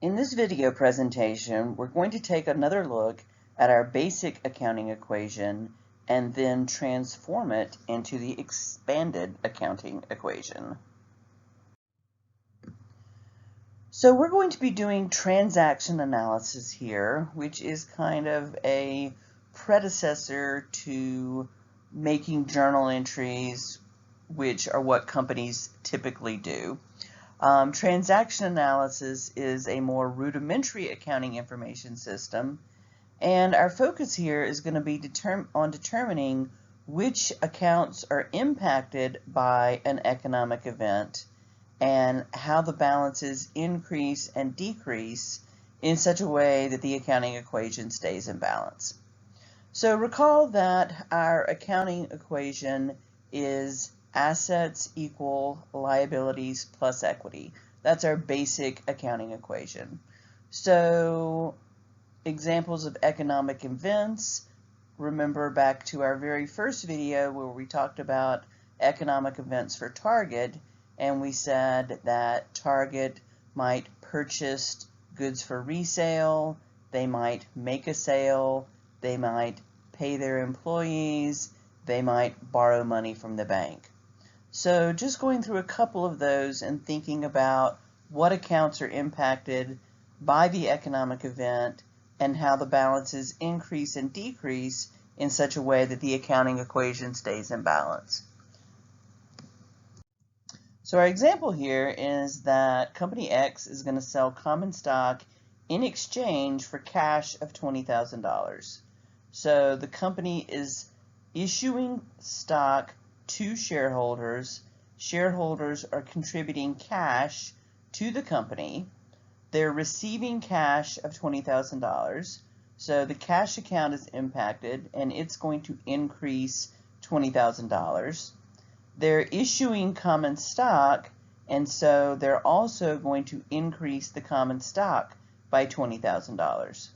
In this video presentation, we're going to take another look at our basic accounting equation and then transform it into the expanded accounting equation. So we're going to be doing transaction analysis here, which is kind of a predecessor to making journal entries, which are what companies typically do. Transaction analysis is a more rudimentary accounting information system, and our focus here is going to be on determining which accounts are impacted by an economic event and how the balances increase and decrease in such a way that the accounting equation stays in balance. So recall that our accounting equation is assets equal liabilities plus equity. That's our basic accounting equation. So examples of economic events, remember back to our very first video where we talked about economic events for Target, and we said that Target might purchase goods for resale, they might make a sale, they might pay their employees, they might borrow money from the bank. So just going through a couple of those and thinking about what accounts are impacted by the economic event and how the balances increase and decrease in such a way that the accounting equation stays in balance. So our example here is that Company X is going to sell common stock in exchange for cash of $20,000. So the company is issuing stock to shareholders. Shareholders are contributing cash to the company. They're receiving cash of $20,000. So the cash account is impacted and it's going to increase $20,000. They're issuing common stock, and so they're also going to increase the common stock by $20,000.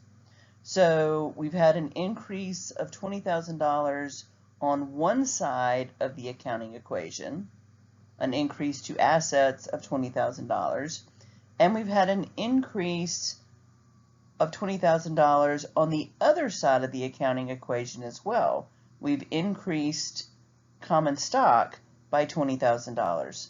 So we've had an increase of $20,000 on one side of the accounting equation, an increase to assets of $20,000, and we've had an increase of $20,000 on the other side of the accounting equation as well. We've increased common stock by $20,000.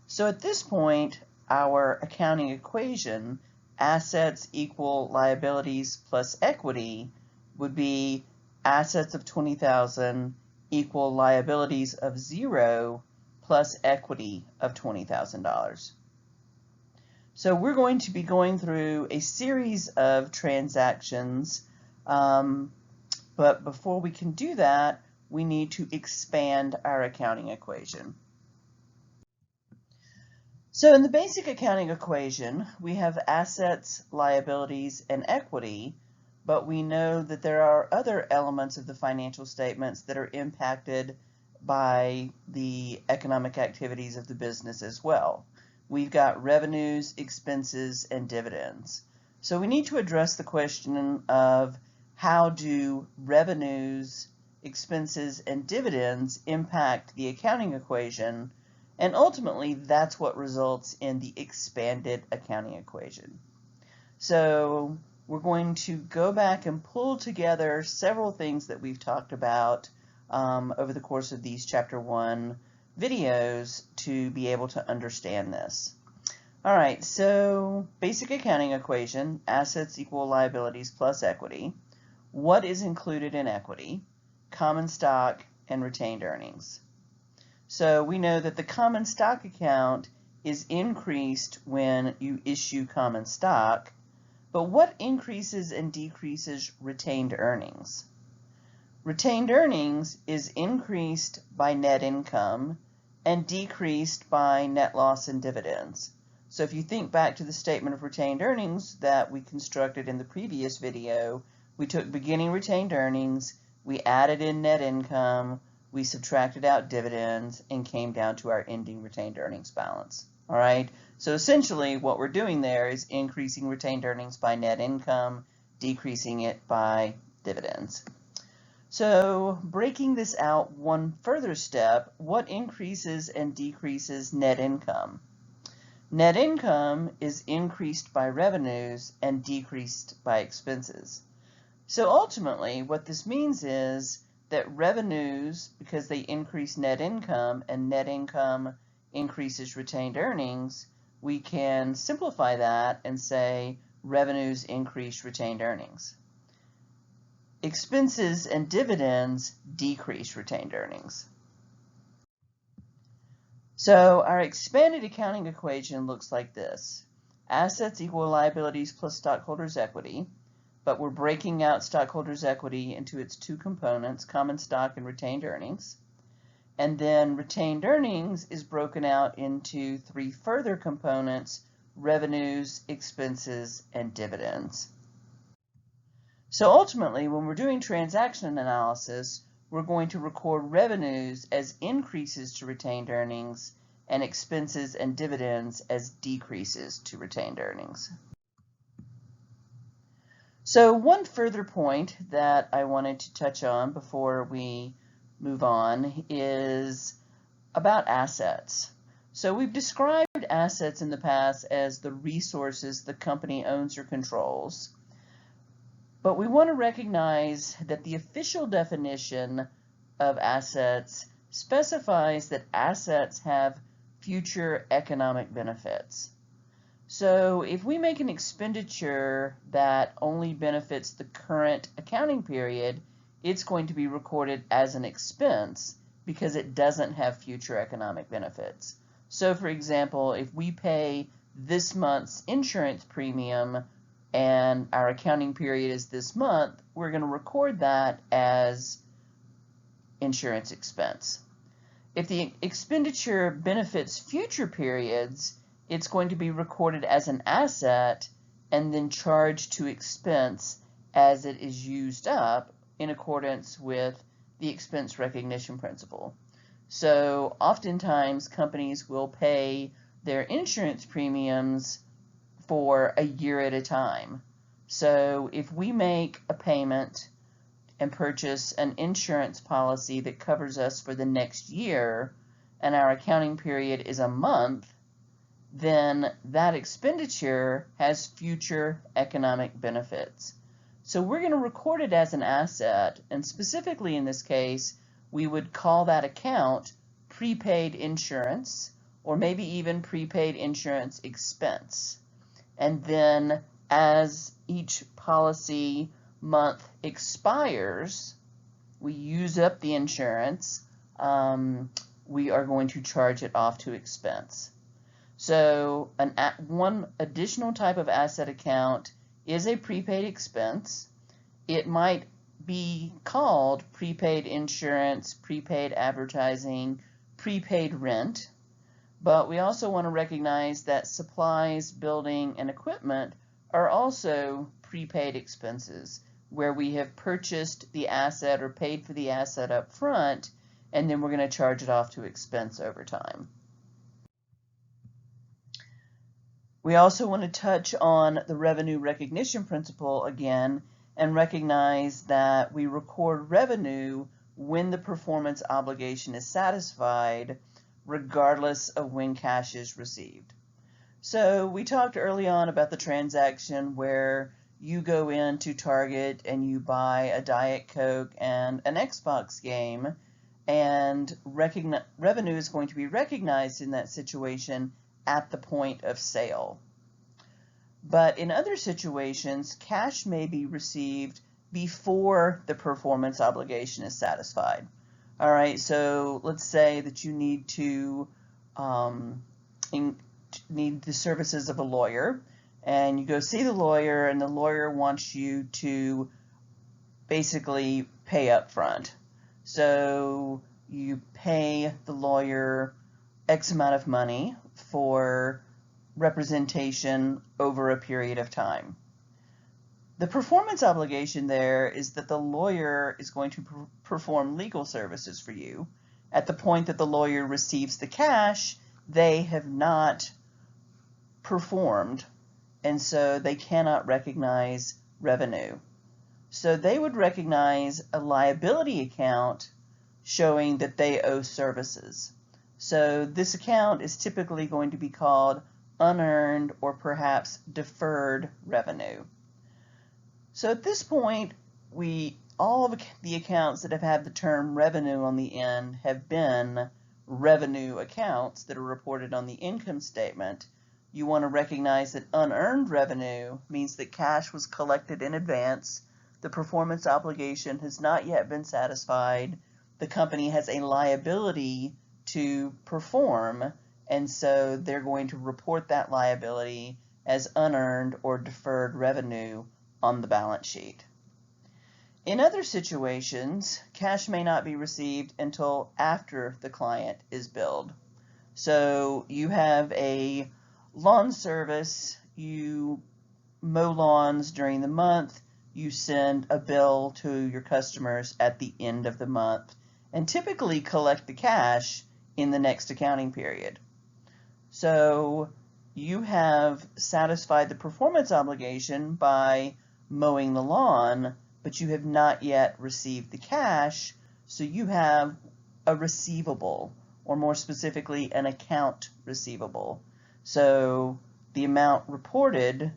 So at this point, our accounting equation, assets equal liabilities plus equity, would be assets of $20,000 equal liabilities of 0 plus equity of $20,000. So we're going to be going through a series of transactions, but before we can do that, we need to expand our accounting equation. So in the basic accounting equation, we have assets, liabilities, and equity, but we know that there are other elements of the financial statements that are impacted by the economic activities of the business as well. We've got revenues, expenses, and dividends. So we need to address the question of how do revenues, expenses, and dividends impact the accounting equation, and ultimately that's what results in the expanded accounting equation. So we're going to go back and pull together several things that we've talked about over the course of these Chapter 1 videos to be able to understand this. All right, so basic accounting equation, assets equal liabilities plus equity. What is included in equity? Common stock and retained earnings. So we know that the common stock account is increased when you issue common stock, but what increases and decreases retained earnings? Retained earnings is increased by net income and decreased by net loss and dividends. So if you think back to the statement of retained earnings that we constructed in the previous video, we took beginning retained earnings, we added in net income, we subtracted out dividends, and came down to our ending retained earnings balance. All right, so essentially what we're doing there is increasing retained earnings by net income, decreasing it by dividends. So breaking this out one further step, what increases and decreases net income? Net income is increased by revenues and decreased by expenses. So ultimately, what this means is that revenues, because they increase net income and net income increases retained earnings, we can simplify that and say revenues increase retained earnings. Expenses and dividends decrease retained earnings. So our expanded accounting equation looks like this. Assets equal liabilities plus stockholders' equity, but we're breaking out stockholders' equity into its two components, common stock and retained earnings. And then retained earnings is broken out into three further components, revenues, expenses, and dividends. So ultimately, when we're doing transaction analysis, we're going to record revenues as increases to retained earnings and expenses and dividends as decreases to retained earnings. So one further point that I wanted to touch on before we move on is about assets. So we've described assets in the past as the resources the company owns or controls. But we want to recognize that the official definition of assets specifies that assets have future economic benefits. So if we make an expenditure that only benefits the current accounting period, it's going to be recorded as an expense because it doesn't have future economic benefits. So for example, if we pay this month's insurance premium and our accounting period is this month, we're going to record that as insurance expense. If the expenditure benefits future periods, it's going to be recorded as an asset and then charged to expense as it is used up in accordance with the expense recognition principle. So oftentimes companies will pay their insurance premiums for a year at a time. So if we make a payment and purchase an insurance policy that covers us for the next year and our accounting period is a month, then that expenditure has future economic benefits. So we're going to record it as an asset, and specifically in this case, we would call that account prepaid insurance, or maybe even prepaid insurance expense. And then as each policy month expires, we use up the insurance, we are going to charge it off to expense. So one additional type of asset account is a prepaid expense. It might be called prepaid insurance, prepaid advertising, prepaid rent, but we also want to recognize that supplies, building, and equipment are also prepaid expenses, where we have purchased the asset or paid for the asset up front, and then we're going to charge it off to expense over time. We also want to touch on the revenue recognition principle again and recognize that we record revenue when the performance obligation is satisfied, regardless of when cash is received. So we talked early on about the transaction where you go into Target and you buy a Diet Coke and an Xbox game, and revenue is going to be recognized in that situation at the point of sale. But in other situations, cash may be received before the performance obligation is satisfied. All right, so let's say that you need to need the services of a lawyer, and you go see the lawyer, and the lawyer wants you to basically pay up front. So you pay the lawyer X amount of money for representation over a period of time. The performance obligation there is that the lawyer is going to perform legal services for you. At the point that the lawyer receives the cash, they have not performed, and so they cannot recognize revenue. So they would recognize a liability account showing that they owe services. So this account is typically going to be called unearned, or perhaps deferred revenue. So at this point, all of the accounts that have had the term revenue on the end have been revenue accounts that are reported on the income statement. You want to recognize that unearned revenue means that cash was collected in advance, the performance obligation has not yet been satisfied, the company has a liability to perform, and so they're going to report that liability as unearned or deferred revenue on the balance sheet. In other situations, cash may not be received until after the client is billed. So you have a lawn service, you mow lawns during the month, you send a bill to your customers at the end of the month, and typically collect the cash in the next accounting period. So you have satisfied the performance obligation by mowing the lawn, but you have not yet received the cash, so you have a receivable, or more specifically, an account receivable. So the amount reported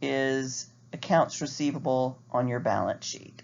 is accounts receivable on your balance sheet.